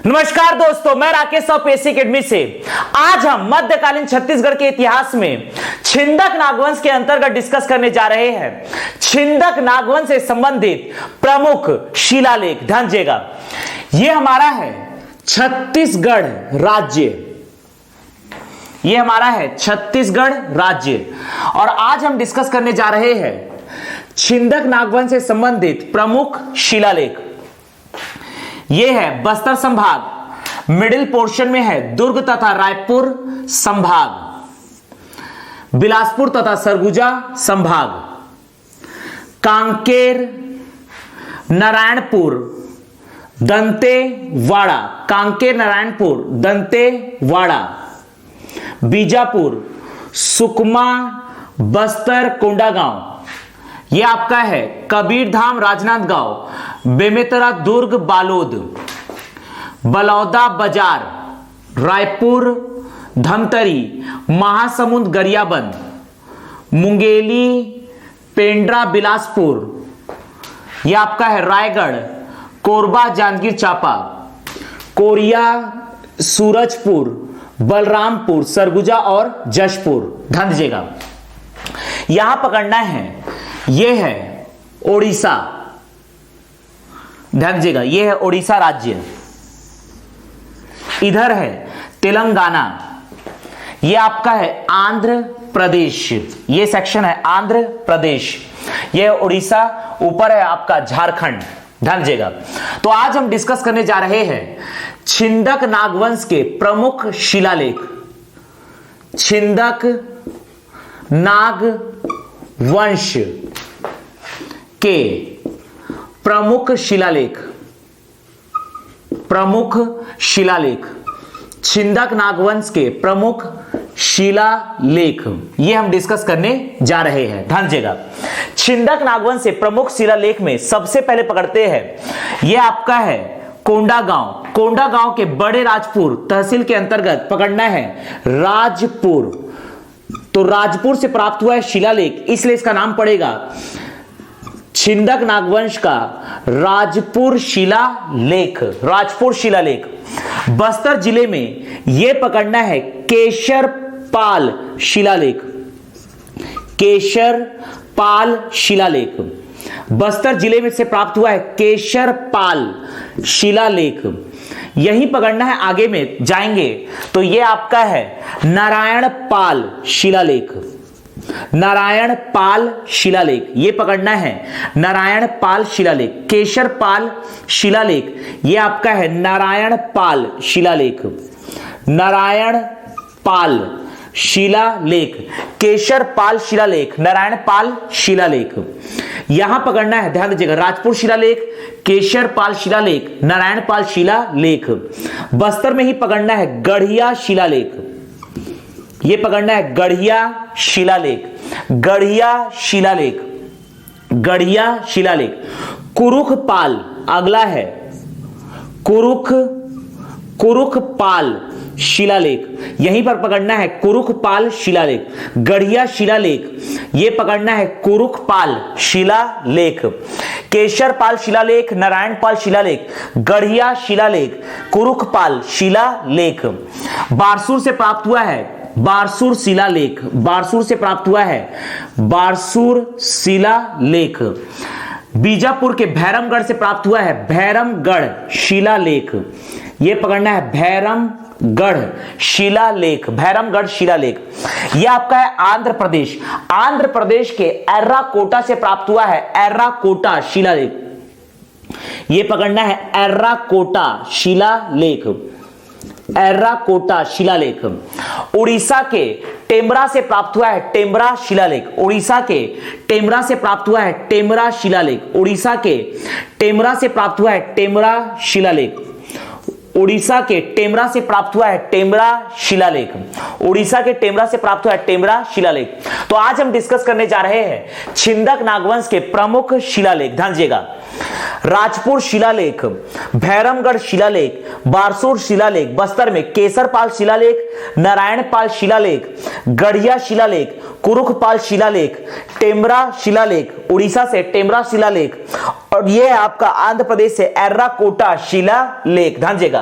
नमस्कार दोस्तों, मैं राकेश साहू पेशी अकेडमी से। आज हम मध्यकालीन छत्तीसगढ़ के इतिहास में छिंदक नागवंश के अंतर्गत डिस्कस करने जा रहे हैं। छिंदक नागवंश से संबंधित प्रमुख शिलालेख। ध्यान दीजिएगा, यह हमारा है छत्तीसगढ़ राज्य। यह हमारा है छत्तीसगढ़ राज्य और आज हम डिस्कस करने जा रहे हैं छिंदक नागवंश से संबंधित प्रमुख शिलालेख। यह है बस्तर संभाग, मिडिल पोर्शन में है दुर्ग तथा रायपुर संभाग, बिलासपुर तथा सरगुजा संभाग, कांकेर, नारायणपुर, दंतेवाड़ा, कांकेर, नारायणपुर, दंतेवाड़ा, बीजापुर, सुकमा, बस्तर, कोंडागांव। यह आपका है कबीरधाम, राजनांदगांव, बेमेतरा, दुर्ग, बालोद, बलौदा बाजार, रायपुर, धमतरी, महासमुंद, गरियाबंद, मुंगेली, पेंड्रा, बिलासपुर। यह आपका है रायगढ़, कोरबा, जांजगीर चांपा, कोरिया, सूरजपुर, बलरामपुर, सरगुजा और जशपुर। ध्यान दीजिएगा, यहां पकड़ना है, यह है ओडिशा। ध्यान दीजिएगा, यह है ओडिशा राज्य। इधर है तेलंगाना, यह आपका है आंध्र प्रदेश। यह सेक्शन है आंध्र प्रदेश, यह ओडिशा। ऊपर है आपका झारखंड। ध्यान दीजिएगा, तो आज हम डिस्कस करने जा रहे हैं छिंदक नागवंश के प्रमुख शिलालेख। छिंदक नागवंश के प्रमुख शिलालेख। प्रमुख शिलालेख, छिंदक नागवंश के प्रमुख शिलालेख, ये हम डिस्कस करने जा रहे हैं। ध्यान दीजिएगा, छिंदक नागवंश से प्रमुख शिलालेख में सबसे पहले पकड़ते हैं, यह आपका है कोंडागांव। कोंडागांव के बड़े राजपुर तहसील के अंतर्गत पकड़ना है राजपुर। तो राजपुर से प्राप्त हुआ है शिलालेख, इसलिए इसका नाम पड़ेगा छिंदक नागवंश का राजपुर शिलालेख। राजपुर शिलालेख। बस्तर जिले में यह पकड़ना है केशरपाल शिलालेख। केशरपाल शिलालेख बस्तर जिले में से प्राप्त हुआ है केशरपाल शिलालेख। यही पकड़ना है, आगे में जाएंगे तो यह आपका है नारायणपाल शिलालेख। नारायणपाल शिलालेख, यह पकड़ना है नारायणपाल शिलालेख। केशरपाल शिलालेख, यह आपका है नारायणपाल शिलालेख। नारायणपाल शिलालेख, केशरपाल शिलालेख, नारायणपाल शिलालेख। यहां पकड़ना है, ध्यान दीजिएगा, राजपुर शिलालेख, केशरपाल शिलालेख, नारायणपाल शिलालेख। बस्तर में ही पकड़ना है गढ़िया शिलालेख। यह पकड़ना है गढ़िया शिलालेख। गढ़िया शिलालेख, गढ़िया शिलालेख। कुरुखपाल अगला है, कुरुखपाल शिलालेख, यहीं पर पकड़ना है कुरुखपाल शिलालेख। गढ़िया शिलालेख, यह पकड़ना है कुरुखपाल शिलालेख। केशरपाल शिलालेख, नारायणपाल शिलालेख, गढ़िया शिलालेख, कुरुखपाल शिलालेख। बारसूर से प्राप्त हुआ है बारसूर शिलालेख। बारसूर से प्राप्त हुआ है बारसूर शिलालेख। बीजापुर के भैरमगढ़ से प्राप्त हुआ है भैरमगढ़ शिलालेख। यह पकड़ना है भैरमगढ़ शिलालेख। भैरमगढ़ शिलालेख, यह आपका है आंध्र प्रदेश। आंध्र प्रदेश के एर्राकोटा से प्राप्त हुआ है एर्राकोटा शिलालेख। यह पकड़ना है एर्राकोटा शिलालेख। एर्राकोटा शिलालेख। उड़ीसा के टेमरा से प्राप्त हुआ है टेमरा शिलालेख। उड़ीसा के टेमरा से प्राप्त हुआ है टेमरा शिलालेख। उड़ीसा के टेमरा से प्राप्त हुआ है टेमरा शिलालेख। उड़ीसा के टेमरा से प्राप्त हुआ है टेमरा शिलालेख। उड़ीसा के टेमरा से प्राप्त हुआ है टेमरा शिलालेख। तो आज हम डिस्कस करने जा रहे हैं छिंदक नागवंश के प्रमुख शिलालेख। ध्यान दीजिएगा, राजपुर शिलालेख, भैरमगढ़ शिलालेख, बारसूर शिलालेख, बस्तर में केसरपाल शिलालेख, नारायणपाल शिलालेख, गढ़िया शिलालेख, कुरुखपाल शिलालेख, टेमरा शिलालेख, उड़ीसा से टेमरा शिलालेख, और यह है आपका आंध्र प्रदेश से एर्राकोटा शिलालेख। ध्यान दीजिएगा,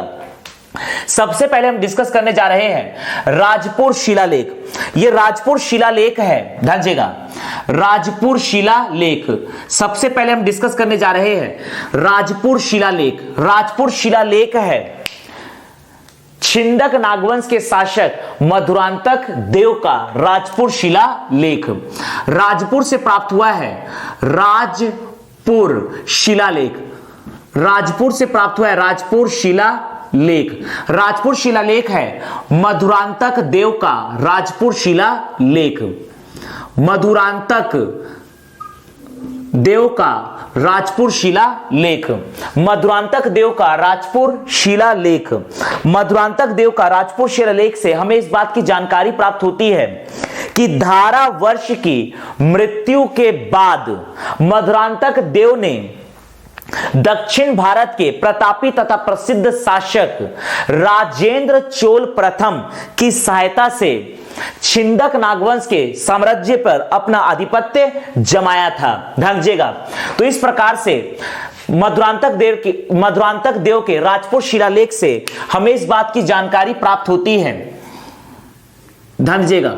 सबसे पहले हम डिस्कस करने जा रहे हैं राजपुर शिलालेख। ये राजपुर शिलालेख है, ध्यान दीजिएगा, राजपुर शिलालेख। सबसे पहले हम डिस्कस करने जा रहे हैं राजपुर शिलालेख। राजपुर शिलालेख है छिंदक नागवंश के शासक मधुरांतक देव का राजपुर शिलालेख। राजपुर से प्राप्त हुआ है राजपुर शिलालेख। राजपुर से प्राप्त हुआ है राजपुर शिलालेख। राजपुर शिलालेख है मधुरांतक देव का राजपुर शिलालेख। मधुरांतक देव का राजपुर शिलालेख। मधुरांतक देव का राजपुर शिलालेख। मधुरांतक देव का राजपुर शिलालेख से हमें इस बात की जानकारी प्राप्त होती है कि धारा वर्ष की मृत्यु के बाद मधुरांतक देव ने दक्षिण भारत के प्रतापी तथा प्रसिद्ध शासक राजेंद्र चोल प्रथम की सहायता से छिंदक नागवंश के साम्राज्य पर अपना आधिपत्य जमाया था। ध्यान दीजिएगा, तो इस प्रकार से मधुरांतक देव के राजपुर शिलालेख से हमें इस बात की जानकारी प्राप्त होती है। ध्यान दीजिएगा,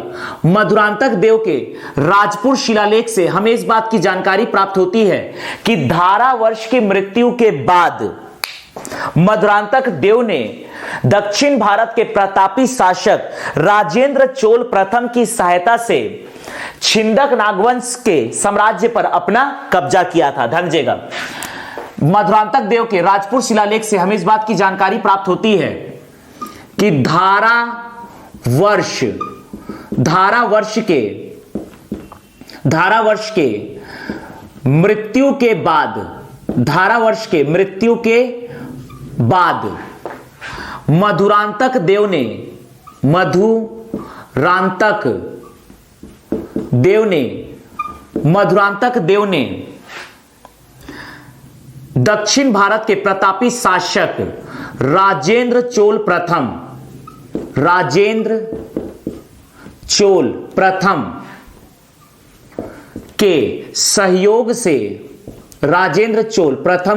मधुरांतक देव के राजपुर शिलालेख से हमें इस बात की जानकारी प्राप्त होती है कि धारा वर्ष की मृत्यु के बाद मधुरांतक देव ने दक्षिण भारत के प्रतापी शासक राजेंद्र चोल प्रथम की सहायता से छिंदक नागवंश के साम्राज्य पर अपना कब्जा किया था। ध्यान दीजिएगा, मधुरांतक देव के राजपुर शिलालेख से हमें इस बात की जानकारी प्राप्त होती है कि धारा वर्ष के मृत्यु के बाद मधुरांतक देव ने दक्षिण भारत के प्रतापी शासक राजेंद्र चोल प्रथम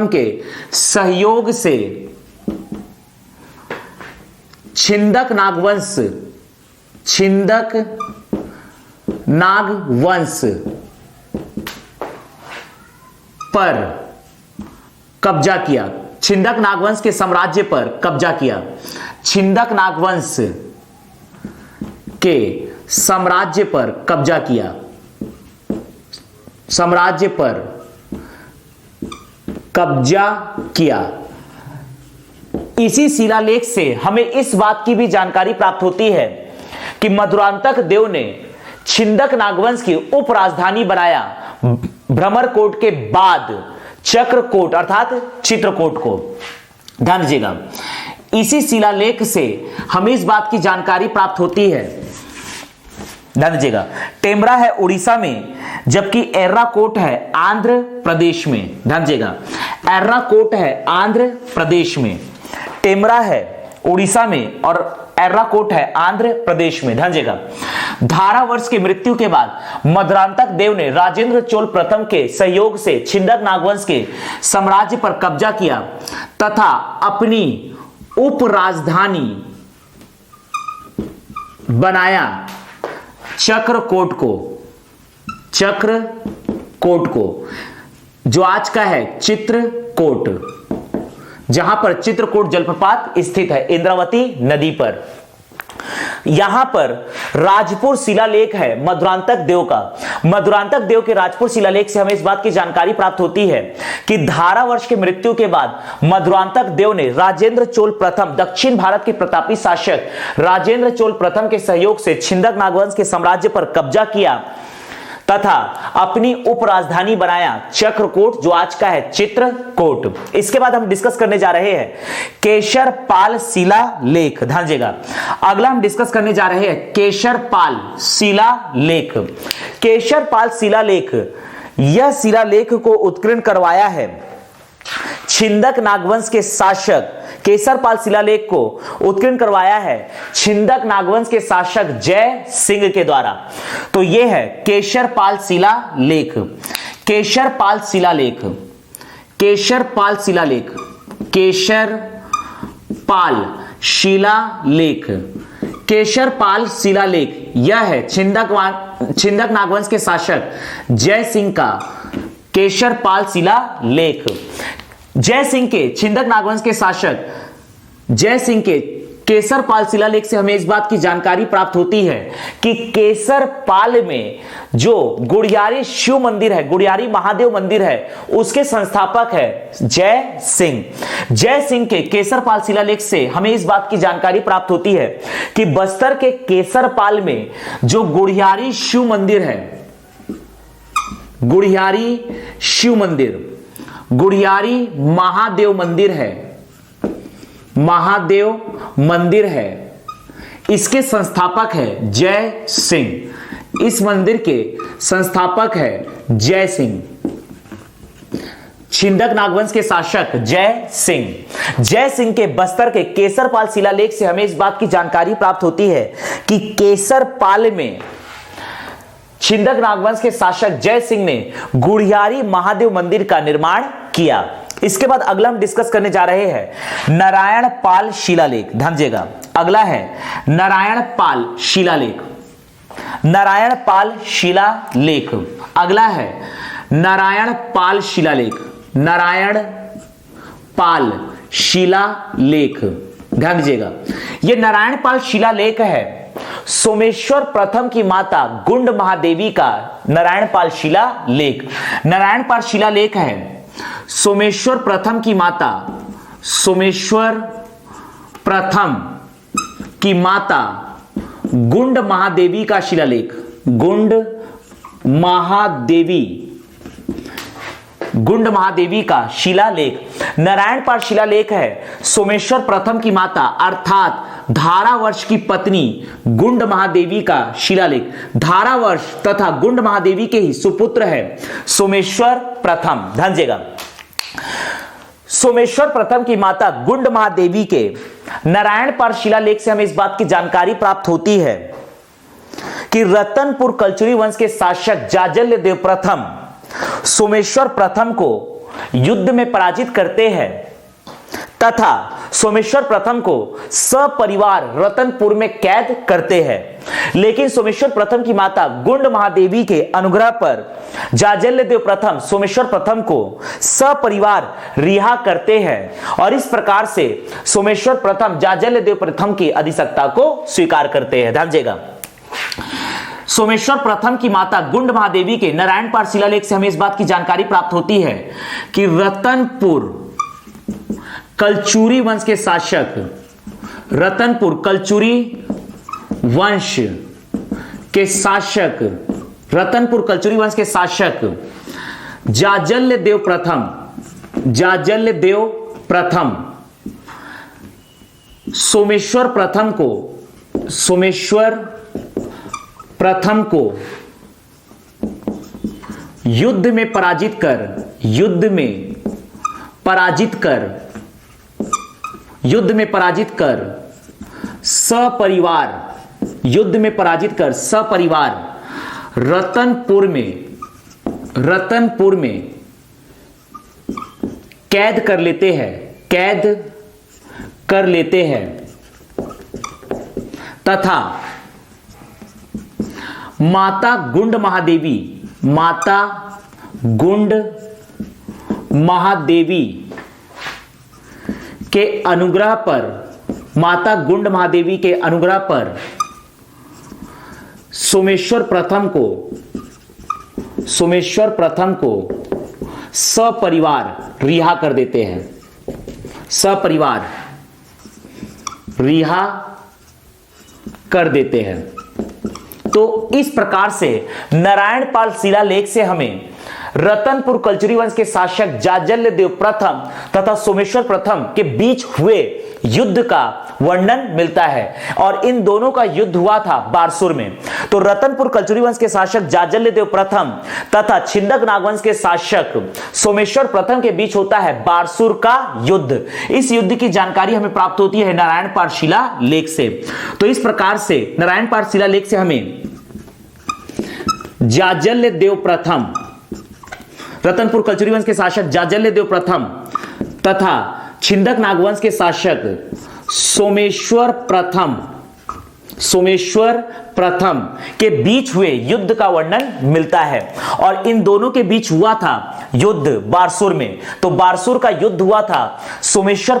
के सहयोग से छिंदक नागवंश पर कब्जा किया। छिंदक नागवंश के साम्राज्य पर कब्जा किया। छिंदक नागवंश के साम्राज्य पर कब्जा किया। इसी शिलालेख से हमें इस बात की भी जानकारी प्राप्त होती है कि मधुरांतक देव ने छिंदक नागवंश की उप राजधानी बनाया भ्रमरकोट के बाद चक्रकोट अर्थात चित्रकोट को। ध्यान दीजिएगा, इसी शिलालेख से हमें इस बात की जानकारी प्राप्त होती है। ध्यान दीजिएगा, टेमरा है उड़ीसा में, जबकि एर्राकोट है आंध्र प्रदेश में। ध्यान दीजिएगा, एर्राकोट है आंध्र प्रदेश में, टेमरा है उड़ीसा में और एर्राकोट है आंध्र प्रदेश में। ध्यान दीजिएगा, धारा वर्ष की मृत्यु के बाद मधुरांतक देव ने राजेंद्र चोल प्रथम के सहयोग से छिंदक नागवंश के साम्राज्य पर कब्जा किया तथा अपनी उप राजधानी बनाया चक्रकोट को, जो आज का है चित्रकोट, जहां पर चित्रकोट जलप्रपात स्थित है इंद्रावती नदी पर। यहां पर राजपुर शिलालेख है मधुरांतक देव का। मधुरांतक देव के राजपुर शिलालेख से हमें इस बात की जानकारी प्राप्त होती है कि धारा वर्ष की मृत्यु के बाद मधुरांतक देव ने राजेंद्र चोल प्रथम दक्षिण भारत के प्रतापी शासक राजेंद्र चोल प्रथम के सहयोग से छिंदक नागवंश के साम्राज्य पर कब्जा किया तथा अपनी उप राजधानी बनाया चक्रकोट, जो आज का है चित्रकोट। इसके बाद हम डिस्कस करने जा रहे हैं केशरपाल शिलालेख। ध्यान दीजिएगा, अगला हम डिस्कस करने जा रहे हैं केशरपाल शिलालेख। केशरपाल शिलालेख, यह शिलालेख को उत्कीर्ण करवाया है छिंदक नागवंश के शासक, केशरपाल शिलालेख को उत्कीर्ण करवाया है छिंदक नागवंश के शासक जय सिंह के द्वारा। तो यह है केशरपाल शिलालेख। केशरपाल शिलालेख, केशरपाल शिलालेख, केशरपाल शिलालेख। केशरपाल शिलालेख यह है छिंदक नागवंश के शासक जय सिंह का केशरपाल शिलालेख। जय सिंह के छिंदक नागवंश के शासक जय सिंह के केसरपाल शिलालेख से हमें इस बात की जानकारी प्राप्त होती है कि केसरपाल में जो गुड़ियारी शिव मंदिर है, गुड़ियारी महादेव मंदिर है, उसके संस्थापक है जय सिंह। जय सिंह के केसरपाल शिलालेख से हमें इस बात की जानकारी प्राप्त होती है कि बस्तर के केसरपाल में जो गुड़ियारी शिव मंदिर है, गुड़ियारी शिव मंदिर, गुड़ियारी महादेव मंदिर है, महादेव मंदिर है, इसके संस्थापक है जय सिंह। इस मंदिर के संस्थापक है जय सिंह। छिंदक नागवंश के शासक जय सिंह। जय सिंह के बस्तर के केसरपाल शिलालेख से हमें इस बात की जानकारी प्राप्त होती है कि केसरपाल में छिंदक नागवंश के शासक जय सिंह ने गुड़ियारी महादेव मंदिर का निर्माण किया। इसके बाद अगला हम डिस्कस करने जा रहे हैं नारायण पाल शिलालेख। ध्यान दीजिएगा, अगला है नारायण पाल शिलालेख। नारायण पाल शिलालेख अगला है नारायण पाल शिलालेख। नारायण पाल शिलालेख, ध्यान दीजिएगा, यह नारायण पाल शिलालेख है सोमेश्वर प्रथम की माता गुंड महादेवी का नारायण पाल शिलालेख। नारायण पाल शिलालेख है सोमेश्वर प्रथम की माता, सोमेश्वर प्रथम की माता गुंड महादेवी का शिलालेख। गुंड महादेवी, गुंड महादेवी का शिलालेख। नारायण पाल शिलालेख है सोमेश्वर प्रथम की माता अर्थात धारावर्ष की पत्नी गुंड महादेवी का शिलालेख। धारावर्ष तथा गुंड महादेवी के ही सुपुत्र है सोमेश्वर प्रथम। ध्यान दीजिएगा, सोमेश्वर प्रथम की माता गुंड महादेवी के नारायण पाल शिलालेख से हमें इस बात की जानकारी प्राप्त होती है कि रतनपुर कलचुरी वंश के शासक जाजल्य देव प्रथम सोमेश्वर प्रथम को युद्ध में पराजित करते हैं तथा सोमेश्वर प्रथम को सपरिवार रतनपुर में कैद करते हैं। लेकिन सोमेश्वर प्रथम की माता गुंड महादेवी के अनुग्रह पर जाजल्य देव प्रथम सोमेश्वर प्रथम को सपरिवार रिहा करते हैं और इस प्रकार से सोमेश्वर प्रथम जाजल्य देव प्रथम की अधिसत्ता को स्वीकार करते हैं। ध्यान दीजिएगा, सोमेश्वर प्रथम की माता गुंड महादेवी के नारायण पाल शिलालेख से हमें इस बात की जानकारी प्राप्त होती है कि रतनपुर कलचुरी वंश के शासक, रतनपुर कलचुरी वंश के शासक, रतनपुर कलचुरी वंश के शासक जाजल्य देव प्रथम, जाजल्य देव प्रथम सोमेश्वर प्रथम को, सोमेश्वर प्रथम को युद्ध में पराजित कर, युद्ध में पराजित कर, युद्ध में पराजित कर सपरिवार, युद्ध में पराजित कर सपरिवार रतनपुर में, रतनपुर में कैद कर लेते हैं, कैद कर लेते हैं तथा माता गुंड महादेवी, माता गुंड महादेवी के अनुग्रह पर, माता गुंड महादेवी के अनुग्रह पर सोमेश्वर प्रथम को, सोमेश्वर प्रथम को सपरिवार रिहा कर देते हैं, सपरिवार रिहा कर देते हैं। तो इस प्रकार से नारायण पाल शिलालेख से हमें रतनपुर कलचुरी वंश के शासक जाजल्य देव प्रथम तथा सोमेश्वर प्रथम के बीच हुए युद्ध का वर्णन मिलता है और इन दोनों का युद्ध हुआ था बारसूर में। तो रतनपुर कलचुरी वंश के शासक जाजल्य देव प्रथम तथा छिंदक नागवंश के शासक सोमेश्वर प्रथम के बीच होता है बारसूर का युद्ध। इस युद्ध की जानकारी हमें प्राप्त होती है नारायण पाल शिलालेख से। तो इस प्रकार से नारायण पाल शिलालेख से हमें जाजल्य देव प्रथम, रतनपुर कलचुरी वंश के शासक जाजल्य देव प्रथम तथा छिंदक नागवंश के शासक सोमेश्वर प्रथम के बीच हुए युद्ध का वर्णन मिलता है। और इन दोनों के बीच हुआ था युद्ध बारसूर में। तो बारसूर का युद्ध हुआ था सोमेश्वर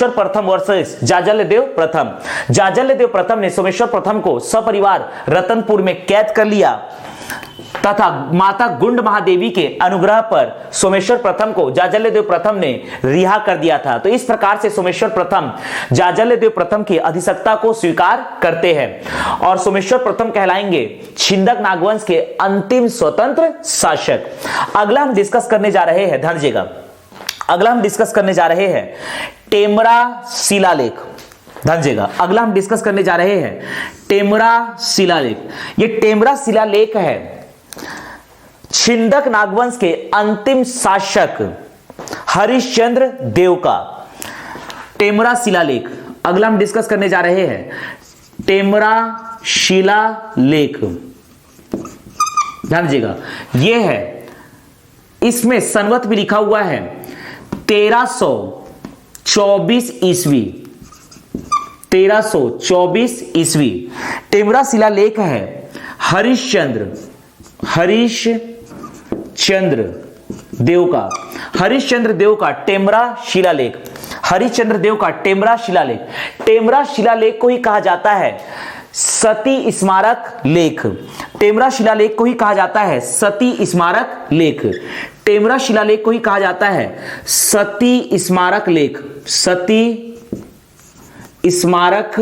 प्रथम वर्सेस जाजल्यदेव प्रथम। जाजल्यदेव प्रथम ने सोमेश्वर प्रथम को सपरिवार रतनपुर में कैद कर लिया तथा माता गुंड महादेवी के अनुग्रह पर सोमेश्वर प्रथम को जाजल्यदेव प्रथम ने रिहा कर दिया था। तो इस प्रकार से सोमेश्वर प्रथम जाजल्यदेव प्रथम की अधिसत्ता को स्वीकार करते हैं और सोमेश्वर प्रथम कहलाएंगे छिंदक नागवंश के अंतिम स्वतंत्र शासक। अगला हम डिस्कस करने जा रहे हैं, ध्यान दीजिएगा, अगला हम डिस्कस करने जा रहे हैं टेमरा शिलालेख। ध्यान दीजिएगा, अगला हम डिस्कस करने जा रहे हैं टेमरा शिलालेख। ये टेमरा शिलालेख है छिंदक नागवंश के अंतिम शासक हरिश्चंद्र देव का। टेमरा शिलालेख अगला हम डिस्कस करने जा रहे हैं टेमरा शिलालेख। ध्यान दीजिएगा, यह है, इसमें संवत भी लिखा हुआ है 1324 ईस्वी। 1324 ईस्वी टेमरा शिलालेख है हरिश्चंद्र देव का। हरिश्चंद्र देव का टेमरा शिलालेख, हरिश्चंद्र देव का टेमरा शिलालेख। टेमरा शिलालेख को ही कहा जाता है सती स्मारक लेख। टेमरा शिलालेख को ही कहा जाता है सती स्मारक लेख। टेमरा शिलालेख को ही कहा जाता है सती स्मारक लेख। सती स्मारक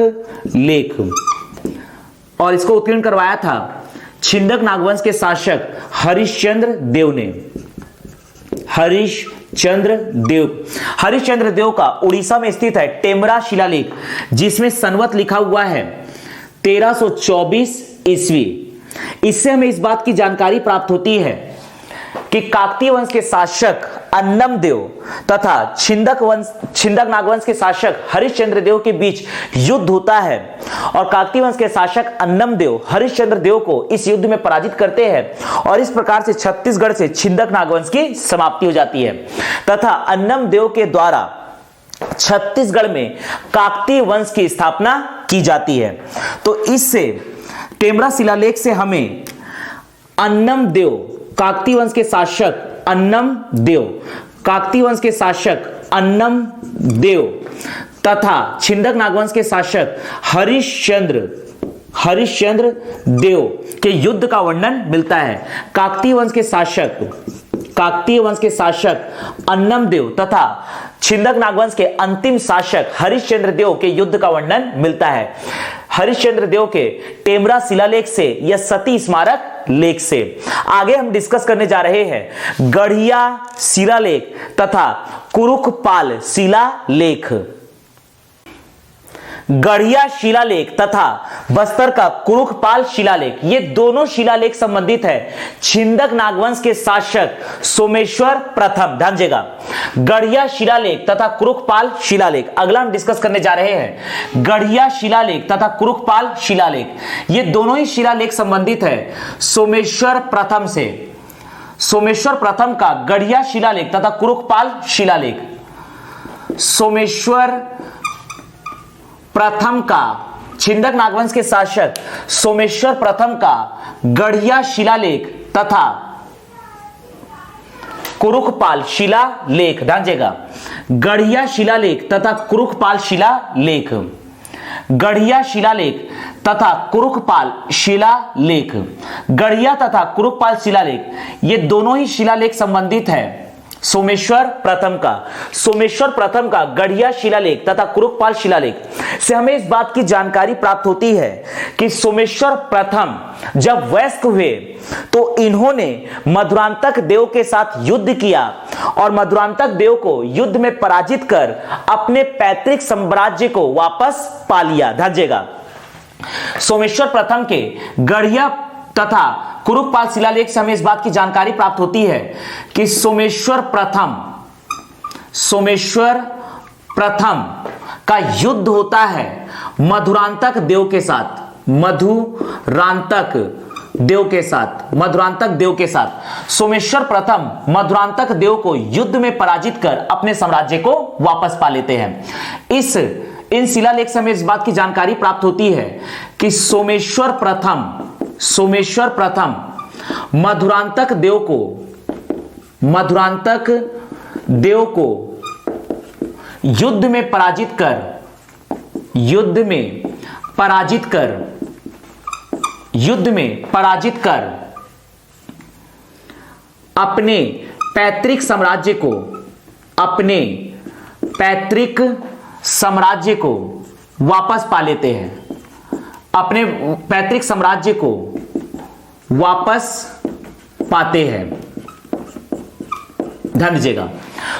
लेख। और इसको उत्कीर्ण करवाया था छिंदक नागवंश के शासक हरिश्चंद्र देव ने। हरिश्चंद्र देव का उड़ीसा में स्थित है टेमरा शिलालेख, जिसमें संवत लिखा हुआ है 1324 ईस्वी। इससे हमें इस बात की जानकारी प्राप्त होती है कि काकतीय वंश के शासक अन्नम देव तथा छिंदक नागवंश के शासक हरिश्चंद्र देव के बीच युद्ध होता है और काकतीय वंश के शासक अन्नम देव हरिश्चंद्र देव को इस युद्ध में पराजित करते हैं और इस प्रकार से छत्तीसगढ़ से छिंदक नागवंश की समाप्ति हो जाती है तथा अन्नम देव के द्वारा छत्तीसगढ़ में काकतीय वंश की स्थापना की जाती है। तो इससे टेमरा शिलालेख से हमें अन्नम देव काकतीय वंश के शासक अन्नम देव तथा छिंदक नागवंश के शासक हरिश्चंद्र देव के युद्ध का वर्णन मिलता है। काकतीय वंश के शासक अन्नम देव तथा छिंदक नागवंश के अंतिम शासक हरिश्चंद्र देव के युद्ध का वर्णन मिलता है हरिश्चंद्र देव के टेमरा शिलालेख से या सती स्मारक लेख से। आगे हम डिस्कस करने जा रहे हैं गढ़िया शिलालेख तथा कुरुखपाल शिलालेख। गढ़िया शिलालेख तथा बस्तर का कुरुखपाल शिलालेख, ये दोनों शिलालेख संबंधित है छिंदक नागवंश के शासक सोमेश्वर प्रथम। ध्यान दीजिएगा, गढ़िया शिलालेख तथा कुरुखपाल शिलालेख। अगला हम डिस्कस करने जा रहे हैं गढ़िया शिलालेख तथा कुरुखपाल शिलालेख। ये दोनों ही शिलालेख संबंधित है सोमेश्वर प्रथम से। सोमेश्वर प्रथम का गढ़िया शिलालेख तथा कुरुखपाल शिलालेख। सोमेश्वर प्रथम का छिंदक नागवंश के शासक सोमेश्वर प्रथम का गढ़िया शिलालेख तथा कुरुखपाल शिलालेख। ध्यान दीजिएगा, गढ़िया शिलालेख तथा कुरुखपाल शिलालेख। गढ़िया शिलालेख तथा कुरुखपाल शिलालेख। गढ़िया तथा कुरुखपाल शिलालेख, ये दोनों ही शिलालेख संबंधित है सोमेश्वर प्रथम का। सोमेश्वर प्रथम का गढ़िया शिलालेख तथा कुरुखपाल शिलालेख से हमें इस बात की जानकारी प्राप्त होती है कि सोमेश्वर प्रथम जब वयस्क हुए तो इन्होंने मधुरांतक देव के साथ युद्ध किया और मधुरांतक देव को युद्ध में पराजित कर अपने पैतृक साम्राज्य को वापस पा लिया। ध्यान दीजिएगा, सोमेश्वर प्रथम के गढ़िया तथा कुरुखपाल शिलालेख से हमें इस बात की जानकारी प्राप्त होती है कि सोमेश्वर प्रथम का युद्ध होता है मधुरांतक देव के साथ। मधुरांतक देव के साथ, मधुरांतक देव के साथ सोमेश्वर प्रथम मधुरांतक देव को युद्ध में पराजित कर अपने साम्राज्य को वापस पा लेते हैं। इन शिलालेख से हमें इस बात की जानकारी प्राप्त होती है कि सोमेश्वर प्रथम मधुरांतक देव को युद्ध में पराजित कर अपने पैतृक साम्राज्य को वापस पा लेते हैं, अपने पैतृक साम्राज्य को वापस पाते हैं। ध्यान दीजिएगा,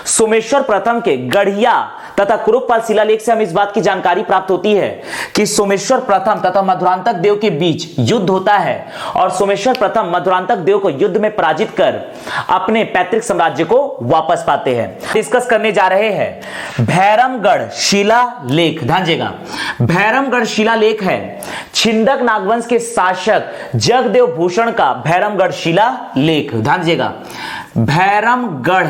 सोमेश्वर प्रथम के गढ़िया तथा कुरुखपाल शिलालेख से हमें इस बात की जानकारी प्राप्त होती है कि सोमेश्वर प्रथम तथा मधुरांतक देव के बीच युद्ध होता है और सोमेश्वर प्रथम मधुरांतक देव को युद्ध में पराजित कर अपने पैतृक साम्राज्य को वापस पाते हैं। डिस्कस करने जा रहे हैं भैरमगढ़ शिलालेख। ध्यान दीजिएगा, भैरमगढ़ शिलालेख है छिंदक नागवंश के शासक जगदेव भूषण का भैरमगढ़ शिलालेख। ध्यान दीजिएगा, भैरमगढ़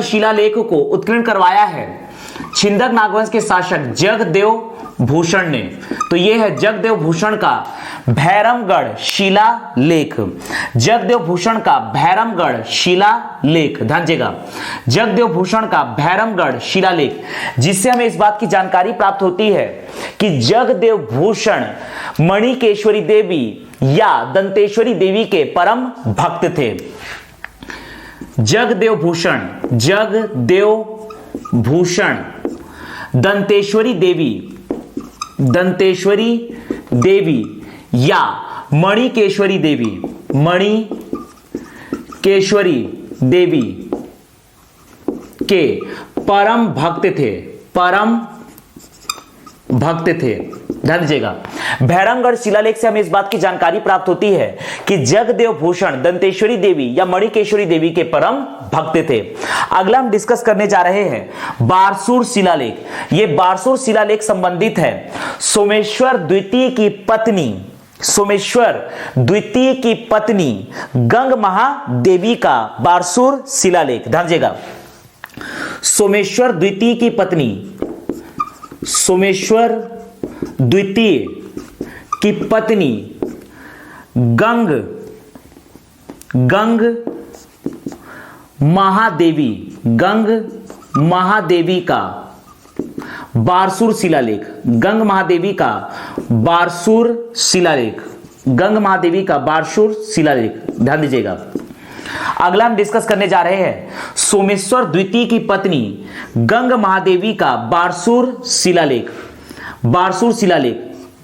शिलालेख को उत्कीर्ण करवाया है छिंदक नागवंश के शासक जगदेव भूषण ने। तो यह है जगदेव भूषण का भैरमगढ़ शिलालेख, जगदेव भूषण का भैरमगढ़ शिलालेख। ध्यान दीजिएगा, जगदेव भूषण का भैरमगढ़ शिलालेख, जिससे हमें इस बात की जानकारी प्राप्त होती है कि जगदेव भूषण मणिकेश्वरी देवी या दंतेश्वरी देवी के परम भक्त थे। जगदेव भूषण दंतेश्वरी देवी या मणिकेश्वरी देवी के परम भक्त थे। ध्यान दीजिएगा, भैरमगढ़ शिलालेख से हमें इस बात की जानकारी प्राप्त होती है कि जगदेव भूषण दंतेश्वरी देवी या मणिकेश्वरी देवी के परम भक्त थे। अगला हम डिस्कस करने जा रहे हैं बारसूर शिलालेख। ये बारसूर शिलालेख संबंधित है सोमेश्वर द्वितीय की पत्नी गंग महादेवी का बारसूर शिलालेख। ध्यान दीजिएगा, सोमेश्वर द्वितीय की पत्नी गंग महादेवी का बारसूर शिलालेख, गंग महादेवी का बारसूर शिलालेख। ध्यान दीजिएगा, अगला हम डिस्कस करने जा रहे हैं सोमेश्वर द्वितीय की पत्नी गंग महादेवी का बारसूर शिलालेख। ध्यान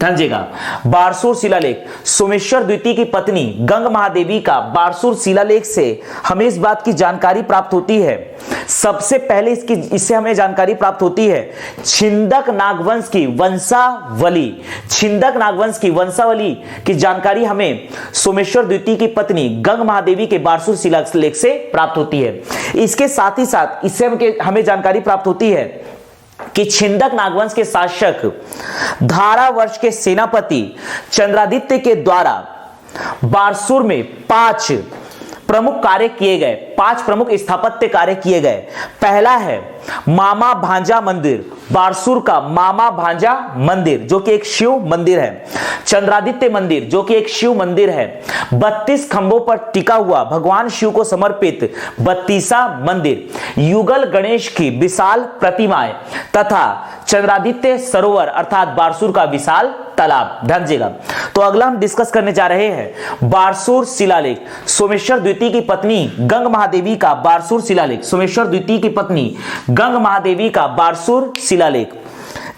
दीजिएगा, बारसूर शिलालेख, सोमेश्वर द्वितीय की पत्नी गंग महादेवी का बारसूर शिलालेख से हमें इस बात की जानकारी प्राप्त होती है। सबसे पहले इससे हमें जानकारी प्राप्त होती है छिंदक नागवंश की वंशावली की जानकारी हमें सोमेश्वर द्वितीय की पत्नी गंग महादेवी के बारसूर शिलालेख से प्राप्त होती है। इसके साथ ही साथ इससे हमें जानकारी प्राप्त होती है कि छिंदक नागवंश के शासक धारावर्ष के सेनापति चंद्रादित्य के द्वारा बारसूर में 5 प्रमुख कार्य किए गए, 5 प्रमुख स्थापत्य कार्य किए गए। पहला है मामा भांजा मंदिर, बारसूर का मामा भांजा मंदिर जो कि एक शिव मंदिर है। चंद्रादित्य मंदिर जो कि एक शिव मंदिर है। 32 खंभों पर टिका हुआ भगवान शिव को समर्पित 32वां मंदिर। युगल गणेश की विशाल प्रतिमाएं तथा चंद्रादित्य सरोवर अर्थात बारसूर का विशाल तालाब। ध्यान दीजिएगा, तो अगला हम डिस्कस करने जा रहे हैं बारसूर शिलालेख, सोमेश्वर द्वितीय की पत्नी गंग महादेवी का बारसूर शिलालेख, सोमेश्वर द्वितीय की पत्नी गंग महादेवी का बारसूर शिलालेख,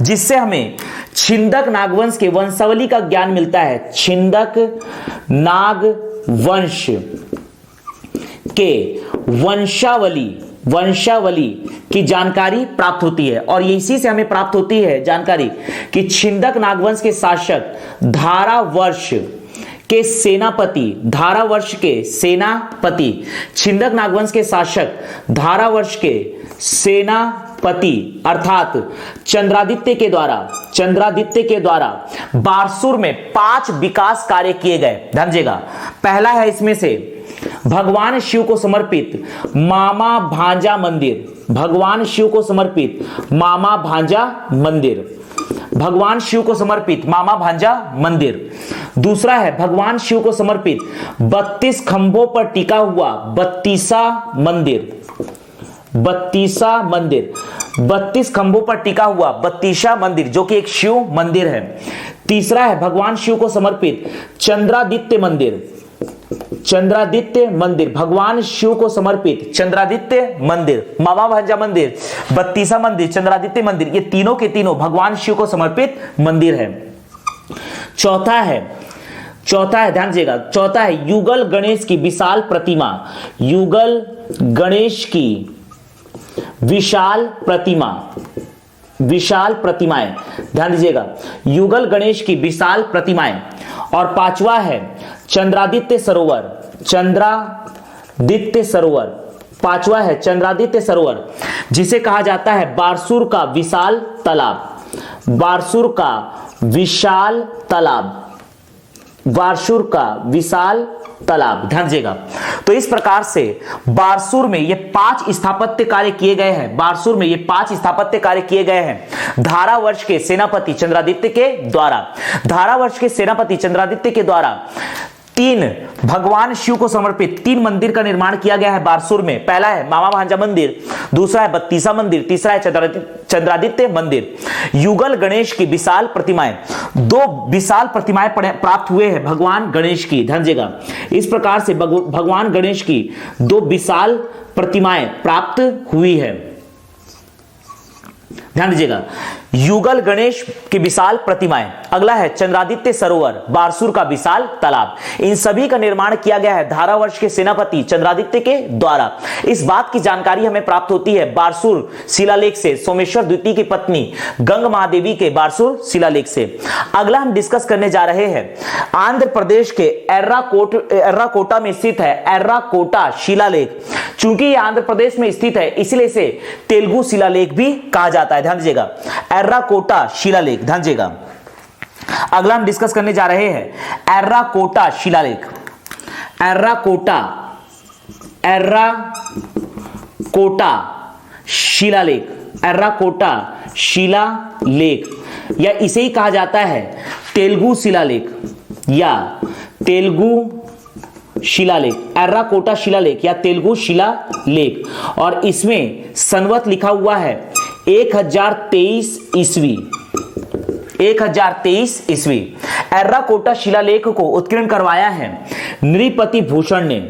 जिससे हमें छिंदक नागवंश के वंशावली का ज्ञान मिलता है। छिंदक नागवंश के वंशावली की जानकारी प्राप्त होती है और इसी से हमें प्राप्त होती है जानकारी कि छिंदक नागवंश के शासक धारावर्ष के सेनापति, धारावर्ष के सेनापति, छिंदक नागवंश के शासक, धारावर्ष के सेनापति अर्थात चंद्रादित्य के द्वारा बारसूर में 5 विकास कार्य किए गए। ध्यान दीजिएगा, पहला है इसमें से भगवान शिव को समर्पित मामा भांजा मंदिर, भगवान शिव को समर्पित मामा भांजा मंदिर, भगवान शिव को समर्पित मामा भांजा मंदिर। दूसरा है भगवान शिव को समर्पित 32 खंभों पर टिका हुआ बत्तीसा मंदिर, 32 खंभों पर टिका हुआ बत्तीसा मंदिर जो कि एक शिव मंदिर है। तीसरा है भगवान शिव को समर्पित चंद्रादित्य मंदिर, भगवान शिव को समर्पित चंद्रादित्य मंदिर, मामा भांजा मंदिर, बत्तीसा मंदिर, चंद्रादित्य मंदिर, ये तीनों के तीनों भगवान शिव को समर्पित मंदिर है। चौथा है ध्यान दीजिएगा, चौथा है युगल गणेश की विशाल प्रतिमा, युगल गणेश की विशाल प्रतिमाएं, ध्यान दीजिएगा, युगल गणेश की विशाल प्रतिमाएं। और पांचवा है चंद्रादित्य सरोवर, पांचवा है चंद्रादित्य सरोवर जिसे कहा जाता है बारसूर का विशाल तालाब, बारसूर का विशाल तालाब। ध्यान दीजिएगा, तो इस प्रकार से बारसूर में ये 5 स्थापत्य कार्य किए गए हैं, बारसूर में ये 5 स्थापत्य कार्य किए गए हैं धारावर्ष के सेनापति चंद्रादित्य के द्वारा, धारावर्ष के सेनापति चंद्रादित्य के द्वारा 3 भगवान शिव को समर्पित 3 मंदिर का निर्माण किया गया है बारसूर में। पहला है मामा भांजा मंदिर, दूसरा है बत्तीसा मंदिर, तीसरा है चंद्रादित्य मंदिर। युगल गणेश की विशाल प्रतिमाएं, 2 विशाल प्रतिमाएं प्राप्त हुए हैं भगवान गणेश की। ध्यान दीजिएगा, इस प्रकार से भगवान गणेश की 2 विशाल प्रतिमाएं प्राप्त हुई है। ध्यान दीजिएगा, युगल गणेश की विशाल प्रतिमाएं। अगला है चंद्रादित्य सरोवर, बारसूर का विशाल तालाब। इन सभी का निर्माण किया गया है धारावर्ष के सेनापति चंद्रादित्य के द्वारा। इस बात की जानकारी हमें प्राप्त होती है बारसूर शिलालेख से, सोमेश्वर द्वितीय की पत्नी गंग महादेवी के बारसूर शिलालेख से। अगला हम डिस्कस करने जा रहे हैं आंध्र प्रदेश के एर्राकोटा में स्थित है एर्राकोटा शिलालेख। चूंकि यह आंध्र प्रदेश में स्थित है इसलिए इसे तेलुगु शिलालेख भी कहा जाता है। ध्यान दीजिएगा, एर्राकोटा शिलालेख। ध्यान दीजिएगा, अगला हम डिस्कस करने जा रहे हैं एर्राकोटा शिलालेख। एर्राकोटा शिलालेख, एर्राकोटा शिलालेख या इसे ही कहा जाता है तेलुगु शिलालेख या तेलुगु शिलालेख, एर्राकोटा शिलालेख या तेलुगु शिलालेख। और इसमें संवत लिखा हुआ है 1023 ईस्वी, 1023 ईस्वी। एर्राकोटा शिलालेख को उत्कीर्ण करवाया है नृपति भूषण ने,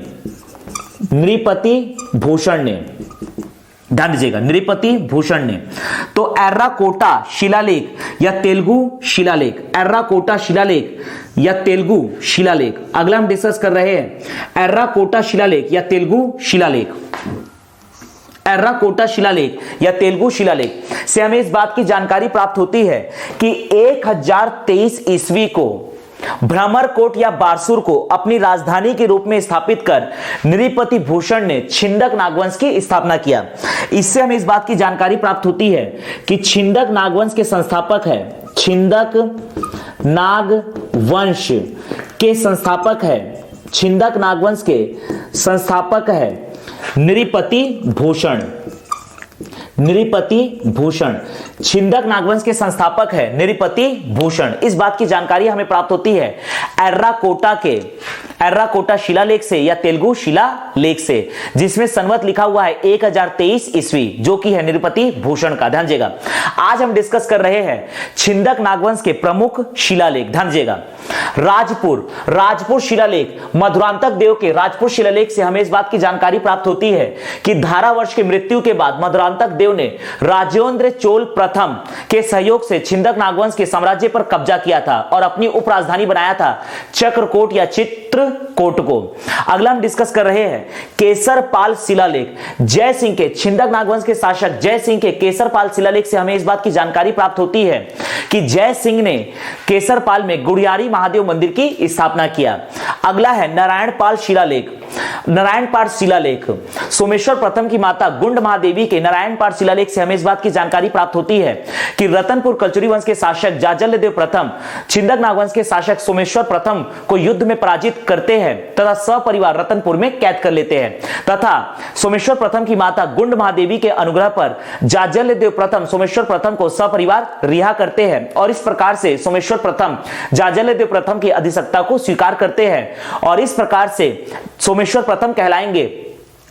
नृपति भूषण ने। ध्यान दीजिएगा, नृपति भूषण ने। तो एर्राकोटा शिलालेख या तेलुगु शिलालेख, एर्राकोटा शिलालेख या तेलुगु शिलालेख। अगला हम डिस्कस कर रहे हैं एर्राकोटा शिलालेख या तेलुगु शिलालेख। एर्राकोटा शिलालेख या तेलुगु शिलालेख से हमें इस बात की जानकारी प्राप्त होती है कि 1023 ईस्वी को भ्रमरकोट या बारसूर को अपनी राजधानी के रूप में स्थापित कर नृपति भूषण ने छिंदक नागवंश की स्थापना किया। इससे हमें इस बात की जानकारी प्राप्त होती है कि छिंदक नागवंश के संस्थापक है, छिंदक नागवंश के संस्थापक है, छिंदक नागवंश के संस्थापक है नृपति भूषण, नृपति भूषण। छिंदक नागवंश के संस्थापक है नृपति भूषण। इस बात की जानकारी हमें प्राप्त होती है एर्राकोटा शिलालेख से या तेलुगु शिलालेख से, जिसमें संवत लिखा हुआ है 1023 ईस्वी जो कि है नृपति भूषण का। ध्यान दीजिएगा, आज हम डिस्कस कर रहे हैं छिंदक नागवंश के प्रमुख शिलालेख। ध्यान दीजिएगा, राजपुर शिलालेख, मधुरांतक देव के राजपुर शिलालेख से हमें इस बात की जानकारी प्राप्त होती है कि धारावर्ष की मृत्यु के बाद मधुरांतक देव ने राजेंद्र चोल प्रथम के सहयोग से छिंदक नागवंश के साम्राज्य पर कब्जा किया था और अपनी उपराजधानी बनाया था चक्रकोट या चित्रकूट। कोट को। अगला हम डिस्कस कर रहे हैं केसरपाल शिलालेख। जय सिंह के, छिंदक नागवंश के शासक जय सिंह के केसरपाल शिलालेख से हमें इस बात की जानकारी प्राप्त होती है कि जय सिंह ने केसरपाल में गुढ़ियारी महादेव मंदिर की स्थापना किया। अगला है नारायणपाल शिलालेख। नारायणपाल शिलालेख सोमेश्वर प्रथम की माता गुंड महादेवी के नारायणपाल शिलालेख से हमें इस बात की जानकारी प्राप्त होती है कि रतनपुर कलचुरी वंश के शासक जाजल्यदेव प्रथम छिंदक नागवंश के शासक सोमेश्वर प्रथम को युद्ध में पराजित करते हैं तथा सपरिवार रतनपुर में कैद कर लेते हैं तथा सोमेश्वर प्रथम की माता गुंड महादेवी के अनुग्रह पर जाजल्यदेव प्रथम सोमेश्वर प्रथम को सपरिवार रिहा करते हैं और इस प्रकार से सोमेश्वर प्रथम जाजल्यदेव प्रथम की अधिसत्ता को स्वीकार करते हैं और इस प्रकार से सोमेश्वर प्रथम कहलाएंगे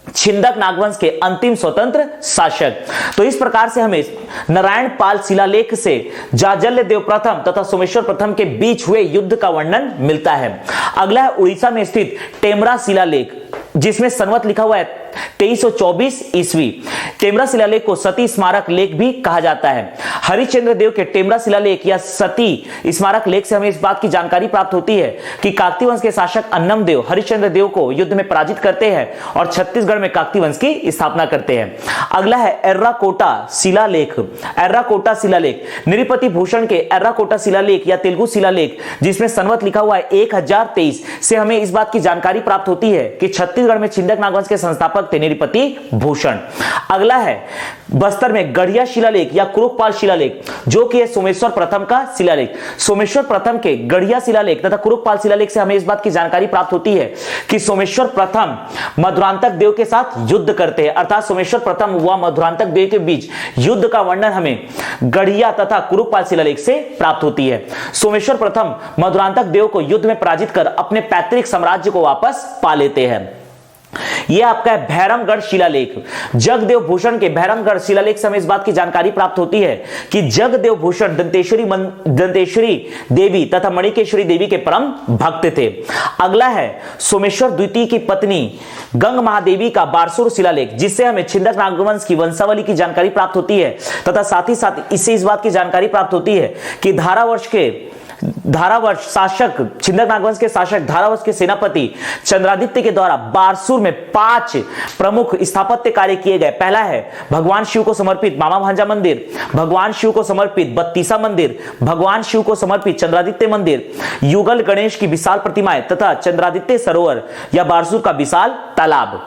छिंदक नागवंश के अंतिम स्वतंत्र शासक। तो इस प्रकार से हमें नारायणपाल शिलालेख से जाजल्यदेव प्रथम तथा सोमेश्वर प्रथम के बीच हुए युद्ध का वर्णन मिलता है। अगला है उड़ीसा में स्थित टेमरा शिलालेख जिसमें संवत लिखा हुआ है 2324 ईस्वी। टेमरा शिलालेख को सती स्मारक लेख भी कहा जाता है। हरिश्चंद्र देव के टेमरा शिलालेख या सती स्मारक लेख से हमें इस बात की जानकारी प्राप्त होती है कि काकती वंश के शासक अन्नम देव हरिश्चंद्र देव को युद्ध में पराजित करते हैं और छत्तीसगढ़ में काकती वंश की स्थापना करते हैं। अगला है एर्राकोटा शिलालेख। एर्राकोटा शिलालेख नृपति भूषण के एर्राकोटा शिलालेख या तेलुगु शिलालेख जिसमें संवत लिखा हुआ है 1023 से हमें इस बात की जानकारी प्राप्त होती है कि छत्तीसगढ़ में छिंदक नागवंश के संस्थापक थे नृपति भूषण। अगला है बस्तर में गढ़िया शिलालेख या कुरुखपाल शिलालेख जो कि है सोमेश्वर प्रथम का शिलालेख। सोमेश्वर प्रथम के गढ़िया शिलालेख तथा कुरुखपाल शिलालेख से हमें इस बात की जानकारी प्राप्त होती है कि सोमेश्वर प्रथम मधुरांतक देव के साथ युद्ध करते हैं अर्थात सोमेश्वर प्रथम व मधुरांतक देव के बीच युद्ध का वर्णन हमें गढ़िया तथा कुरुखपाल शिलालेख से प्राप्त होती है। सोमेश्वर प्रथम मधुरांतक देव को युद्ध में पराजित कर अपने पैतृक साम्राज्य को वापस पा लेते हैं। यह आपका है भैरमगढ़ शिलालेख। जगदेव भूषण के भैरमगढ़ शिलालेख से हमें इस बात की जानकारी प्राप्त होती है कि जगदेव भूषण दंतेश्वरी देवी तथा मणिकेश्वरी देवी के परम भक्त थे। अगला है सोमेश्वर द्वितीय की पत्नी गंग महादेवी का बारसूर शिलालेख जिससे हमें छिंदक नागवंश की वंशावली की जानकारी प्राप्त होती है तथा साथ ही साथ इससे इस बात की जानकारी प्राप्त होती है कि धारावर्ष शासक छिंदक नागवंश के शासक धारावर्ष के सेनापति चंद्रादित्य के द्वारा बारसूर में 5 प्रमुख स्थापत्य कार्य किए गए। पहला है भगवान शिव को समर्पित मामा भांजा मंदिर, भगवान शिव को समर्पित बत्तीसा मंदिर, भगवान शिव को समर्पित चंद्रादित्य मंदिर, युगल गणेश की विशाल प्रतिमाएं तथा चंद्रादित्य सरोवर या बारसूर का विशाल तालाब।